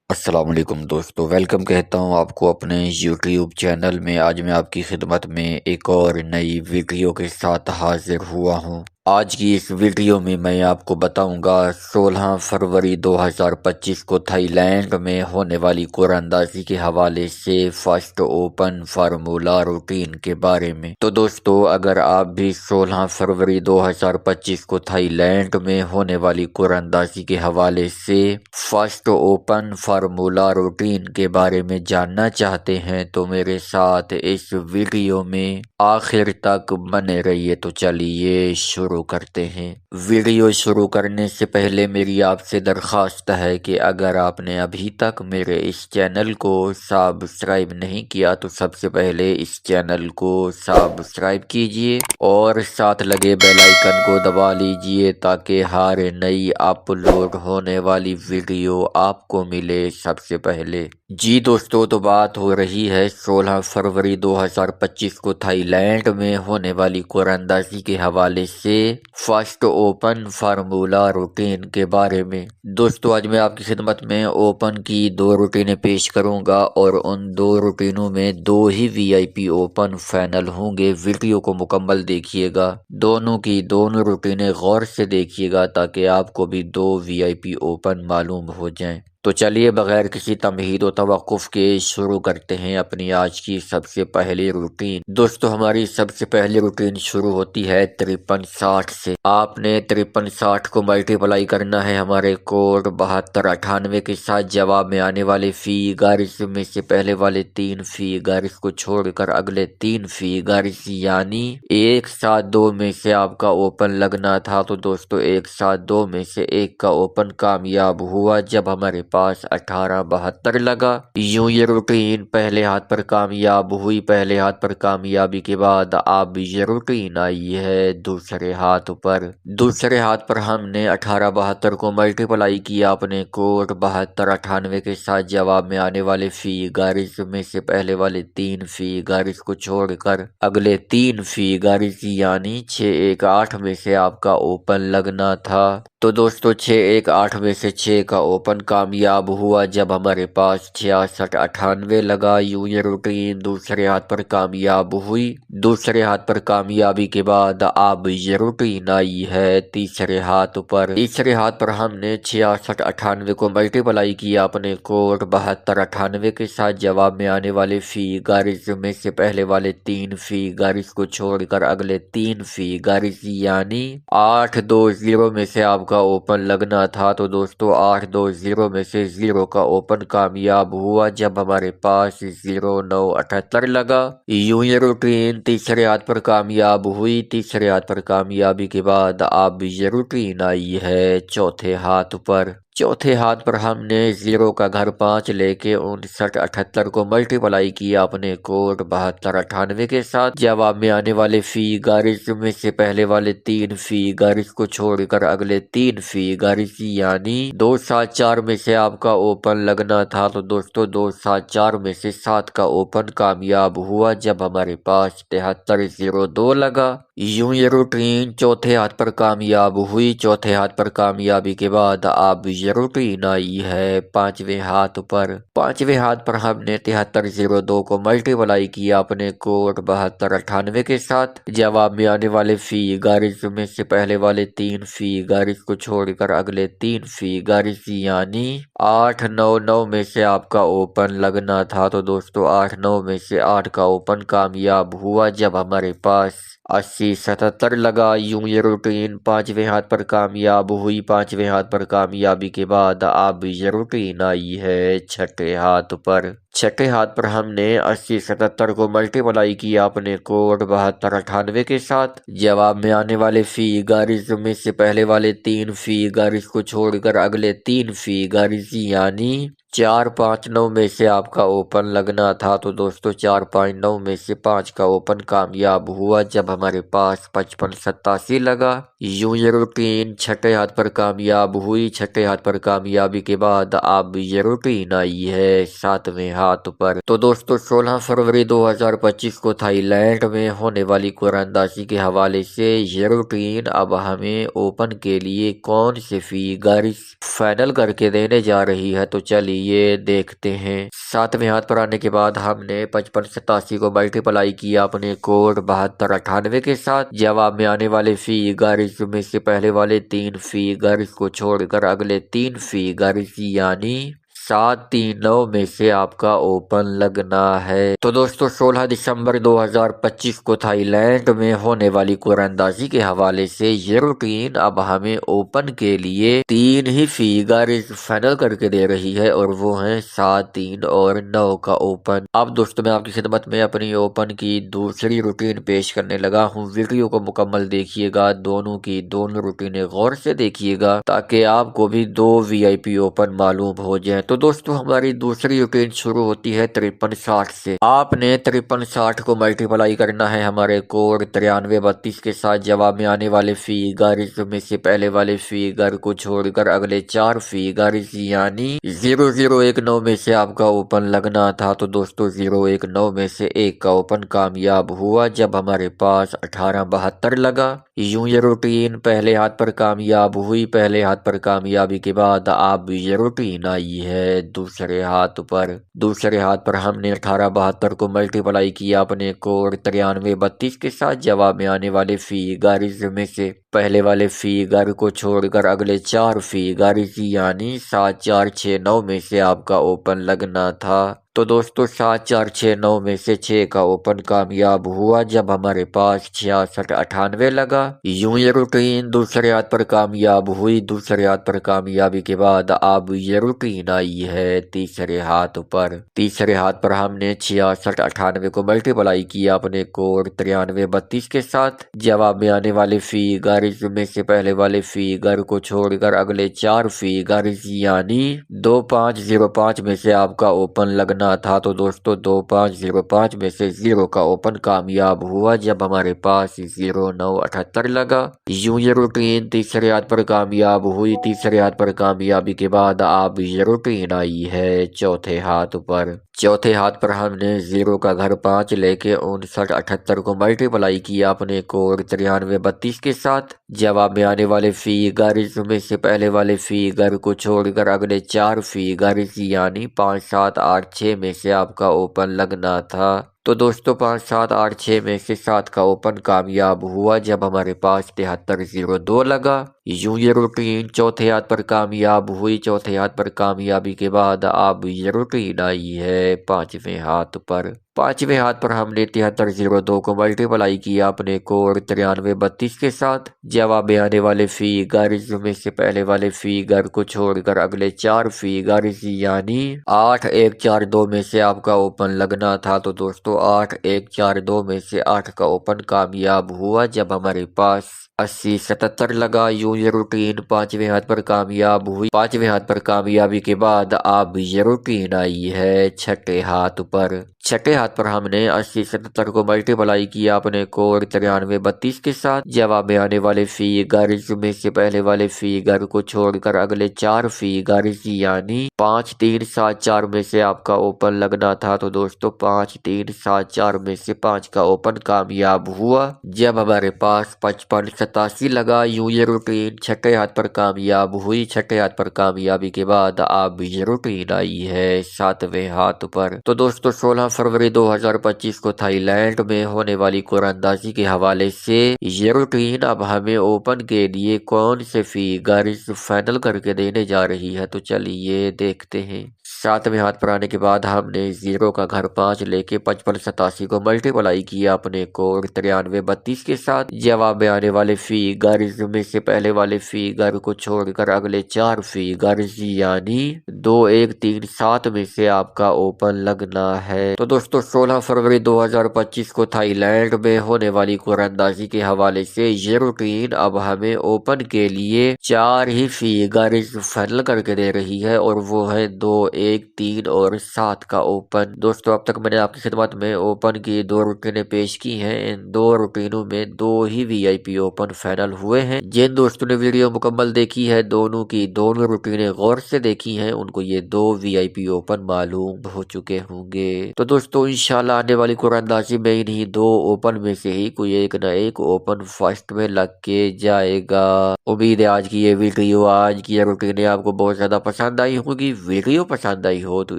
अस्सलाम वालेकुम दोस्तों, वेलकम कहता हूँ आपको अपने यूट्यूब चैनल में। आज मैं आपकी खिदमत में एक और नई वीडियो के साथ हाजिर हुआ हूँ। आज की इस वीडियो में मैं आपको बताऊंगा 16 फरवरी 2025 को थाईलैंड में होने वाली कुरानंदाजी के हवाले से फर्स्ट ओपन फार्मूला रूटीन के बारे में। तो दोस्तों, अगर आप भी 16 फरवरी 2025 को थाईलैंड में होने वाली कुरानंदाजी के हवाले से फर्स्ट ओपन फार्मूला रूटीन के बारे में जानना चाहते हैं तो मेरे साथ इस वीडियो में आखिर तक बने रहिए। तो चलिए शुरू करते हैं। वीडियो शुरू करने से पहले मेरी आपसे दरख्वास्त है कि अगर आपने अभी तक मेरे इस चैनल को सब्सक्राइब नहीं किया तो सबसे पहले इस चैनल को सब्सक्राइब कीजिए और साथ लगे बेल आइकन को दबा लीजिए ताकि हर नई अपलोड होने वाली वीडियो आपको मिले सबसे पहले। जी दोस्तों, तो बात हो रही है 16 फरवरी 2025 को थाईलैंड में होने वाली कुरानंदाजी के हवाले से फर्स्ट ओपन फार्मूला रूटीन के बारे में। दोस्तों, आज मैं आपकी खिदमत में ओपन की 2 रूटीनें पेश करूंगा और उन 2 रूटीनों में 2 ही वीआईपी ओपन फाइनल होंगे। वीडियो को मुकम्मल देखिएगा, दोनों की दोनों रूटीनें गौर से देखिएगा ताकि आपको भी 2 वीआईपी ओपन मालूम हो जाएं। तो चलिए बगैर किसी तमहीद व तवक्कुफ के शुरू करते हैं अपनी आज की सबसे पहली रूटीन। दोस्तों, हमारी सबसे पहली रूटीन शुरू होती है 5360 से। आपने 5360 को मल्टीप्लाई करना है हमारे कोड 7298 के साथ। जवाब में आने वाले फिगर्स में से पहले वाले 3 फिगर्स को छोड़कर अगले 3 फिगर्स यानी 172 में से आपका ओपन लगना था। तो दोस्तों, 172 में से 1 का ओपन कामयाब हुआ जब हमारे पास 1872 लगा। यूं ये रूटीन पहले हाथ पर कामयाब हुई। पहले हाथ पर कामयाबी के बाद अब ये रूटीन आई है दूसरे हाथ पर। दूसरे हाथ पर हमने 1872 को मल्टीप्लाई किया अपने कोड 7298 के साथ। जवाब में आने वाले फिगर्स में से पहले वाले 3 फिगर्स को छोड़कर अगले 3 फिगर्स यानी 618 में से आपका ओपन लगना था। तो दोस्तों, 618 में से 6 का ओपन कामयाब हुआ जब हमारे पास 6698 लगा। यूं ये रूटीन दूसरे हाथ पर कामयाब हुई। दूसरे हाथ पर कामयाबी के बाद अब ये रूटीन आई है तीसरे हाथ पर। तीसरे हाथ पर हमने 6698 को मल्टीप्लाई किया अपने कोड 7298 के साथ। जवाब में आने वाले फिगर्स में से पहले वाले 3 फिगर्स को छोड़कर अगले 3 फिगर्स यानी 820 में से आपका ओपन लगना था। तो दोस्तों, 820 में से 0 का ओपन कामयाब हुआ जब हमारे पास 0978 लगा। यूं ये रूटीन तीसरे हाथ पर कामयाब हुई। तीसरे हाथ पर कामयाबी के बाद अब ये रूटीन आई है चौथे हाथ पर। चौथे हाथ पर हमने 0 का घर 5 लेके 5978 को मल्टीप्लाई किया अपने कोड 7298 के साथ। जवाब में आने वाले फिगर्स में से पहले वाले 3 फिगर्स को छोड़कर अगले 3 फिगर्स यानी 274 में से आपका ओपन लगना था। तो दोस्तों, 274 में से 7 का ओपन कामयाब हुआ जब हमारे पास 7302 लगा। यूं ये रूटीन चौथे हाथ पर कामयाब हुई। चौथे हाथ पर कामयाबी के बाद अब ये रूटीन आई है पांचवें हाथ पर। पांचवें हाथ पर हमने 7302 को मल्टीप्लाई किया अपने कोड 7298 के साथ। जवाब में आने वाले फिगर्स में से पहले वाले 3 फिगर्स को छोड़कर अगले 3 फिगर्स यानी 899 में से आपका ओपन लगना था। तो दोस्तों, 89 में से 8 का ओपन कामयाब हुआ जब हमारे पास 8077 लगा। यूं ये रूटीन पांचवें हाथ पर कामयाब हुई। पांचवें हाथ पर कामयाबी के बाद अब ये रूटीन आई है छठे हाथ पर। छठे हाथ पर हमने 8077 को मल्टीप्लाई किया अपने कोड 7298 के साथ। जवाब में आने वाले फिगर्स में से पहले वाले 3 फिगर्स को छोड़कर अगले 3 फिगर्स यानी 459 में से आपका ओपन लगना था। तो दोस्तों, 459 में से 5 का ओपन कामयाब हुआ जब हमारे पास 5587 लगा। यूं ये रूटीन छठे हाथ पर कामयाब हुई। छठे हाथ पर कामयाबी के बाद अब ये रूटीन आई है सातवें हाथ पर। तो दोस्तों 16 फरवरी 2025 को थाईलैंड में होने वाली कुरानदाजी के हवाले से ये रूटीन अब हमें ओपन के लिए कौन से फिगर्स फाइनल करके देने जा रही है, तो चलिए देखते हैं। 7वें हाथ पर आने के बाद हमने 5587 को मल्टीप्लाई किया अपने कोड 7298 के साथ। जवाब में आने वाले फिगर्स में से पहले वाले 3 फिगर्स को छोड़कर अगले 3 फिगर्स यानी 739 में से आपका ओपन लगना है। तो दोस्तों 16 दिसंबर 2025 को थाईलैंड में होने वाली कुरानदाजी के हवाले से ये रूटीन अब हमें ओपन के लिए 3 ही फिगर्स फाइनल करके दे रही है और वो है 7, 3 और 9 का ओपन। अब दोस्तों मैं आपकी खिदमत में अपनी ओपन की दूसरी रूटीन पेश करने लगा हूँ। वीडियो को मुकम्मल देखिएगा, दोनों की दोनों रूटीनें गौर से देखिएगा ताकि आपको भी 2 VIP ओपन मालूम हो जाए। तो दोस्तों हमारी दूसरी रूटीन शुरू होती है 5360 से। आपने 5360 को मल्टीप्लाई करना है हमारे कोड 9332 के साथ। जवाब में आने वाले फिगर्स में से पहले वाले फिगर को छोड़कर अगले 4 फिगर्स यानी 0019 में से आपका ओपन लगना था। तो दोस्तों 019 में से 1 का ओपन कामयाब हुआ जब हमारे पास 1872 लगा। यूं ये रूटीन पहले हाथ पर कामयाब हुई। पहले हाथ पर कामयाबी के बाद अब ये रूटीन आई है दूसरे हाथ पर। दूसरे हाथ पर हमने 1872 को मल्टीप्लाई किया अपने कोड 9332 के साथ। जवाब में आने वाले फिगर्स में से पहले वाले फिगर को छोड़कर अगले 4 फिगर्स यानी 7469 में से आपका ओपन लगना था। तो दोस्तों 7469 में से 6 का ओपन कामयाब हुआ जब हमारे पास 6698 लगा। यूं ये रूटीन दूसरे हाथ पर कामयाब हुई। दूसरे हाथ पर कामयाबी के बाद अब ये रूटीन आई है तीसरे हाथ पर। तीसरे हाथ पर हमने 6698 को मल्टीप्लाई किया अपने कोड 9332 के साथ। जवाब में आने वाले फिगर्स में से पहले वाले फिगर को छोड़कर अगले 4 फिगर्स यानी 2505 में से आपका ओपन लगना था। तो दोस्तों 2505 में से 0 का ओपन कामयाब हुआ जब हमारे पास 0978 लगा। यूं ये रूटीन तीसरे हाथ पर कामयाब हुई। तीसरे हाथ पर कामयाबी के बाद अब ये रूटीन आई है चौथे हाथ पर। चौथे हाथ पर हमने 0 का घर 5 लेके 5978 को मल्टीप्लाई किया अपने कोड 9332 के साथ। जवाब में आने वाले फिगर्स में से पहले वाले फिगर को छोड़कर अगले 4 फिगर्स यानी 5786 में से आपका ओपन लगना था। तो दोस्तों 5786 में से 7 का ओपन कामयाब हुआ जब हमारे पास 7302 लगा। यूं ये रूटीन चौथे हाथ पर कामयाब हुई। चौथे हाथ पर कामयाबी के बाद अब ये रूटीन आई है 5वें हाथ पर। 5वें हाथ पर हमने 7302 को मल्टीप्लाई किया अपने कोड 9332 के साथ। जवाब में आने वाले फिगर्स में से पहले वाले फिगर को छोड़कर अगले 4 फिगर्स यानी 8142 में से आपका ओपन लगना था। तो दोस्तों 8142 में से 8 का ओपन कामयाब हुआ जब हमारे पास 8077 लगा। यूं ये रूटीन 5वें हाथ पर कामयाब हुई। 5वें हाथ पर कामयाबी के बाद अब ये रूटीन आई है छठे हाथ पर। छठे हाथ पर हमने 8077 को मल्टीप्लाई किया अपने कोड 9332 के साथ। जवाब में आने वाले फिगर्स में से पहले वाले फिगर को छोड़कर अगले 4 फिगर्स यानी 5374 में से आपका ओपन लगना था। तो दोस्तों 5374 में से 5 का ओपन कामयाब हुआ जब हमारे पास 5587 लगा। यूं ये रूटीन छठे हाथ पर कामयाब हुई। छठे हाथ पर कामयाबी के बाद अब ये रूटीन आई है 7वें हाथ पर। तो दोस्तों 16 फरवरी 2025 को थाईलैंड में होने वाली कुरानदाजी के हवाले से ये रूटीन अब हमें ओपन के लिए कौन से फिगर्स फाइनल करके देने जा रही है, तो चलिए देखते हैं। 7वें हाथ पर आने के बाद हमने 0 का घर 5 लेके 5587 को मल्टीप्लाई किया अपने कोड 9332 के साथ। जवाब में आने वाले फिगर्स में से पहले वाले फिगर को छोड़कर अगले 4 फिगर्स यानी 2137 में से आपका ओपन लगना है। तो दोस्तों 16 फरवरी 2025 को थाईलैंड में होने वाली कुरानदाजी के हवाले से ये रूटीन अब हमें ओपन के लिए 4 ही फिगर्स फाइनल करके दे रही है और वो है 2137 1, 3 और 7 का ओपन। दोस्तों अब तक मैंने आपकी खिदमत में ओपन की 2 रूटीनें पेश की हैं। इन 2 रूटीनों में 2 ही वीआईपी ओपन फाइनल हुए हैं। जिन दोस्तों ने वीडियो मुकम्मल देखी है, दोनों की दोनों रूटीनें गौर से देखी हैं, उनको ये 2 वीआईपी ओपन मालूम हो चुके होंगे। तो दोस्तों इंशाल्लाह आने वाली कुरानदाजी में इन्हीं 2 ओपन में से ही कोई एक न एक ओपन फर्स्ट में लग के जाएगा। उम्मीद है आज की ये वीडियो, आज की ये रूटीन आपको बहुत ज्यादा पसंद आई होगी। वीडियो पसंद आई हो तो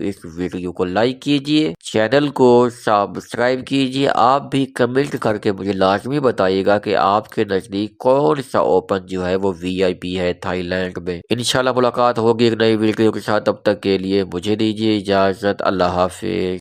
इस वीडियो को लाइक कीजिए, चैनल को सब्सक्राइब कीजिए। आप भी कमेंट करके मुझे लाजमी बताइएगा कि आपके नजदीक कौन सा ओपन जो है वो वीआईपी है थाईलैंड में। इंशाल्लाह मुलाकात होगी एक नई वीडियो के साथ। तब तक के लिए मुझे दीजिए इजाजत। अल्लाह हाफिज।